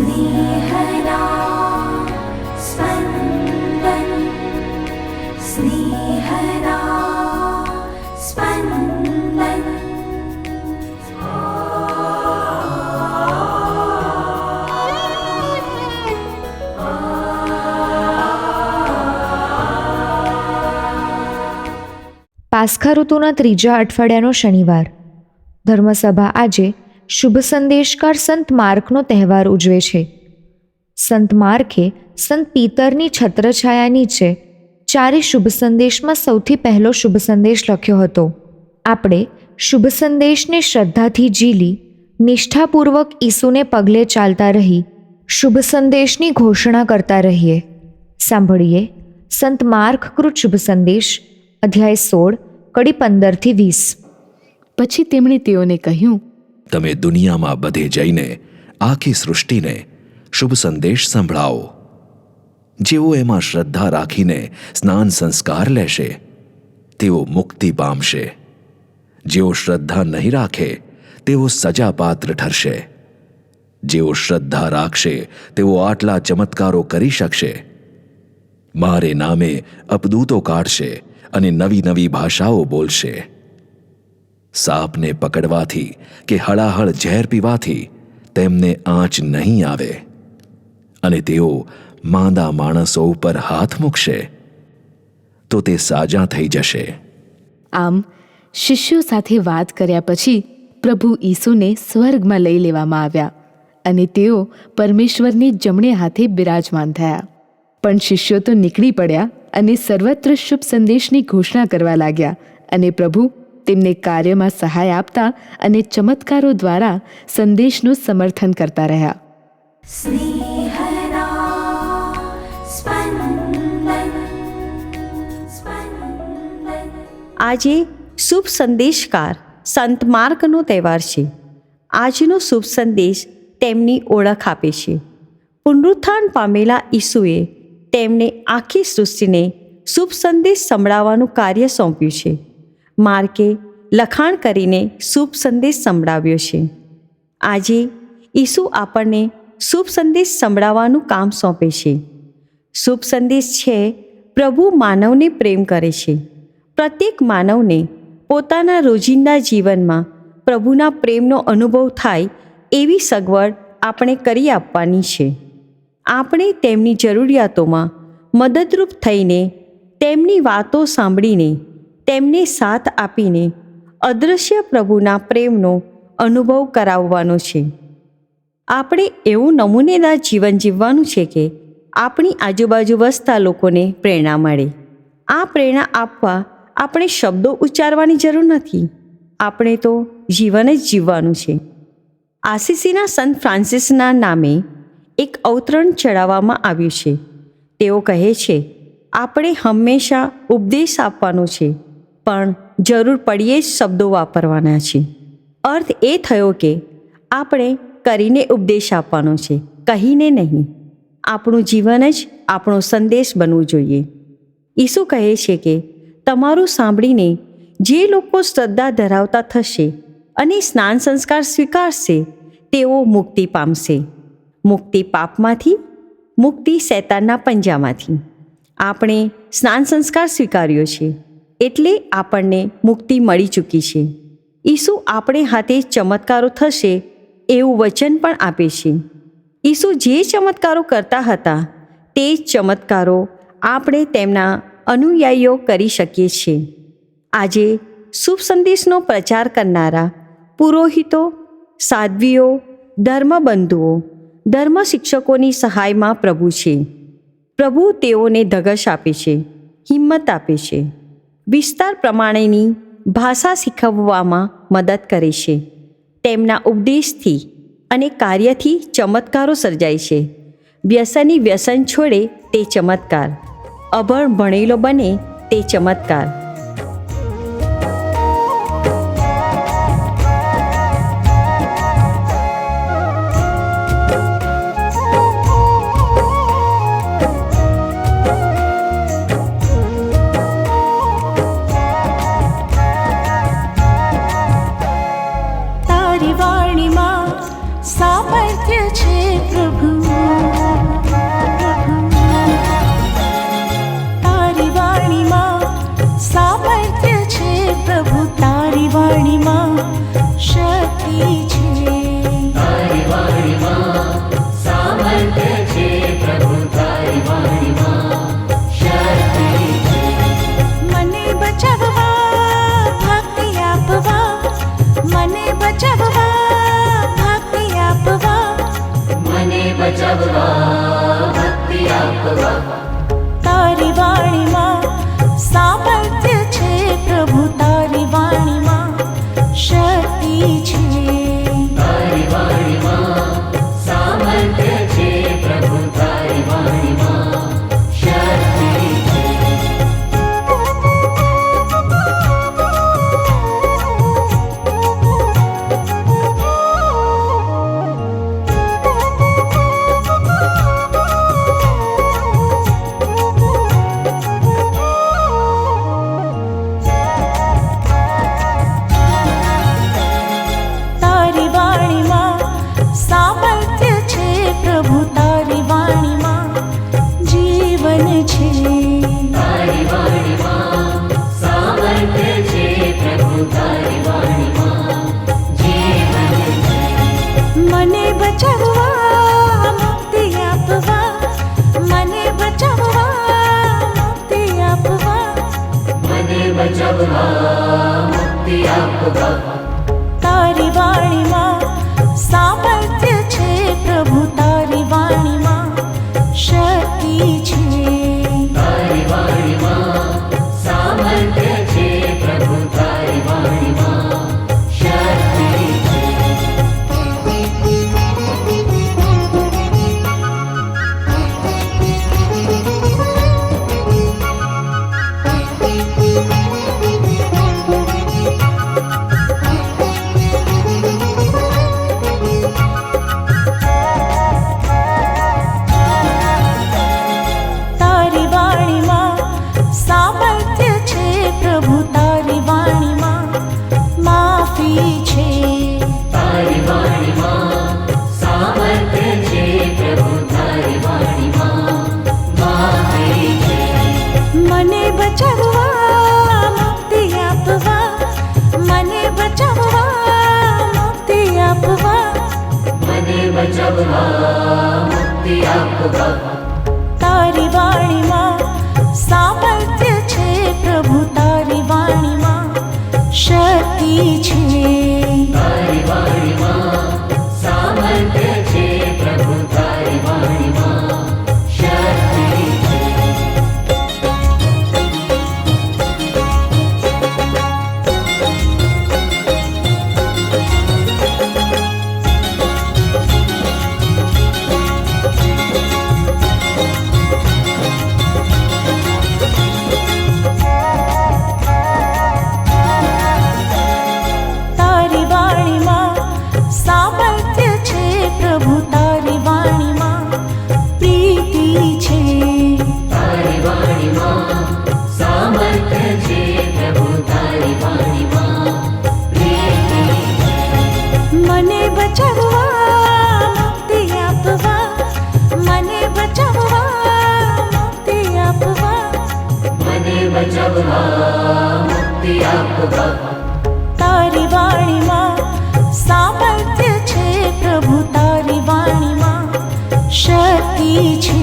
स्नेहदा स्पन्दन स्नेहदा स्पन्दन। પાસ્ખા ઋતુના ત્રીજા અઠવાડિયાનો શનિવાર. ધર્મસભા આજે શુભ સંદેશકાર સંત માર્કનો તહેવાર ઉજવે છે. સંત માર્કે સંત પીતરની છત્રછાયા નીચે ચારે શુભ સંદેશમાં સૌથી પહેલો શુભ સંદેશ લખ્યો હતો. આપણે શુભ સંદેશને શ્રદ્ધાથી ઝીલી નિષ્ઠાપૂર્વક ઈસુને પગલે ચાલતા રહી શુભ સંદેશની ઘોષણા કરતા રહીએ. સાંભળીએ સંત માર્ક કૃત શુભ સંદેશ, અધ્યાય 16, કડી 15-20. પછી તેમણે તેઓને કહ્યું, તમે દુનિયામાં બધે જઈને આખી સૃષ્ટિને શુભ સંદેશ સંભળાવો. જેઓ એમાં શ્રદ્ધા રાખીને સ્નાન સંસ્કાર લેશે તેઓ મુક્તિ પામશે. જેઓ શ્રદ્ધા નહીં રાખે તેઓ સજાપાત્ર ઠરશે. જેઓ શ્રદ્ધા રાખશે તેઓ આટલા ચમત્કારો કરી શકશે. મારે નામે અપદૂતો કાઢશે અને નવી નવી ભાષાઓ બોલશે. સાપને પકડવાથી કે હળાહળ ઝેર પીવાથી તેમને આંચ નહીં આવે. અને તેઓ માંદા માણસો ઉપર હાથ મૂકશે તો તે સાજા થઈ જશે. આમ શિષ્યો સાથે વાત કર્યા પછી પ્રભુ ઈસુને સ્વર્ગમાં લઈ લેવામાં આવ્યા અને તેઓ પરમેશ્વરની જમણે હાથે બિરાજમાન થયા. પણ શિષ્યો તો નીકળી પડ્યા અને સર્વત્ર શુભ સંદેશની ઘોષણા કરવા લાગ્યા અને પ્રભુ તેમને કાર્યમાં સહાય આપતા અને ચમત્કારો દ્વારા સંદેશનું સમર્થન કરતા રહ્યા. स्नेहदा स्पन्दन स्पन्दन। આજે શુભ સંદેશકાર સંત માર્કનો તહેવાર છે. આજનો શુભ સંદેશ તેમની ઓળખ આપે છે. પુનરુત્થાન પામેલા ઈસુએ તેમને આખી સૃષ્ટિને શુભ સંદેશ સંભળાવવાનું કાર્ય સોંપ્યું છે. માર્કે લખાણ કરીને શુભ સંદેશ સંભળાવ્યો છે. આજે ઈસુ આપણને શુભ સંદેશ સંભળાવવાનું કામ સોંપે છે. શુભ સંદેશ છે પ્રભુ માનવને પ્રેમ કરે છે. પ્રત્યેક માનવને પોતાના રોજિંદા જીવનમાં પ્રભુના પ્રેમનો અનુભવ થાય એવી સગવડ આપણે કરી આપવાની છે. આપણે તેમની જરૂરિયાતોમાં મદદરૂપ થઈને, તેમની વાતો સાંભળીને, તેમને સાથ આપીને અદૃશ્ય પ્રભુના પ્રેમનો અનુભવ કરાવવાનો છે. આપણે એવું નમૂનેદાર જીવન જીવવાનું છે કે આપણી આજુબાજુ વસતા લોકોને પ્રેરણા મળે. આ પ્રેરણા આપવા આપણે શબ્દો ઉચ્ચારવાની જરૂર નથી. આપણે તો જીવન જ જીવવાનું છે. આસીસીના સંત ફ્રાન્સિસના નામે એક અવતરણ ચડાવવામાં આવ્યું છે. તેઓ કહે છે, આપણે હંમેશા ઉપદેશ આપવાનો છે, પણ જરૂર પડીએ જ શબ્દો વાપરવાના છે. અર્થ એ થયો કે આપણે કરીને ઉપદેશ આપવાનો છે, કહીને નહીં. આપણું જીવન જ આપણો સંદેશ બનવું જોઈએ. ઈસુ કહે છે કે તમારું સાંભળીને જે લોકો શ્રદ્ધા ધરાવતા થશે અને સ્નાન સંસ્કાર સ્વીકારશે તેઓ મુક્તિ પામશે. મુક્તિ પાપમાંથી, મુક્તિ શૈતાનના પંજામાંથી. આપણે સ્નાન સંસ્કાર સ્વીકાર્યો છે એટલે આપણને મુક્તિ મળી ચૂકી છે. ઈસુ આપણે હાથે ચમત્કારો થશે એવું વચન પણ આપે છે. ઈસુ જે ચમત્કારો કરતા હતા તે ચમત્કારો આપણે તેમના અનુયાયીઓ કરી શકીએ છીએ. આજે શુભ સંદેશનો પ્રચાર કરનારા પુરોહિતો, સાધ્વીઓ, ધર્મબંધુઓ, ધર્મ શિક્ષકોની સહાયમાં પ્રભુ છે. પ્રભુ તેઓને ધગશ આપે છે, હિંમત આપે છે. વિસ્તાર પ્રમાણેની ભાષા શીખવવામાં મદદ કરે છે. તેમના ઉપદેશથી અને કાર્યથી ચમત્કારો સર્જાય છે. વ્યસની વ્યસન છોડે તે ચમત્કાર, અભણ ભણેલો બને તે ચમત્કાર. તારી વાણીમાં સામર્થ્ય છે પ્રભુ, તારી વાણીમાં સામર્થ્ય છે પ્રભુ, તારી વાણીમાં શક્તિ છે. તારી વાણીમાં સામર્થ્ય છે પ્રભુ, તારી વાણીમાં શક્તિ છે. તારી વાણીમાં સામર્થ્ય છે પ્રભુ, તારી વાણીમાં જીવન છે. તારી વાણીમાં સામર્થ્ય છે પ્રભુ, તારી વાણીમાં જીવન છે. મને બચાવવા મુક્તિ આપવા, મને બચાવવા મુક્તિ આપવા, મને બચાવવા મુક્તિ આપવા. તારી વાણીમાં સામર્થ્ય છે પ્રભુ, તારી વાણીમાં શક્તિ છે. તારી વાણીમાં સામર્થ્ય છે પ્રભુ, તારી વાણીમાં શક્તિ છે. તારી વાણીમાં સામર્થ્ય છે પ્રભુ, તારી વાણીમાં માફી છે. તારી વાણીમાં સામર્થ્ય છે પ્રભુ, તારી વાણીમાં માફી છે. મને બચાવવા મુક્તિ આપવા, મને બચાવવા મુક્તિ આપવા, મને બચાવવા મુક્તિ આપવા. તારી વાણીમાં સામર્થ્ય છે પ્રભુ, તારી વાણીમાં શક્તિ છે. તારી વાણીમાં સામર્થ્ય છે પ્રભુ, તારી વાણીમાં શક્તિ છે. તારી વાણીમાં સામર્થ્ય છે પ્રભુ, તારી વાણીમાં પ્રીતિ છે. તારી વાણીમાં સામર્થ્ય છે પ્રભુ, તારી વાણીમાં પ્રીતિ છે. મને બચાવવા મુક્તિ આપવા, મને બચાવવા મુક્તિ આપવા, મને બચાવવા મુક્તિ આપવા. તારી વાણીમાં સામર્થ્ય છે પ્રભુ, તારી વાણીમાં શક્તિ છે.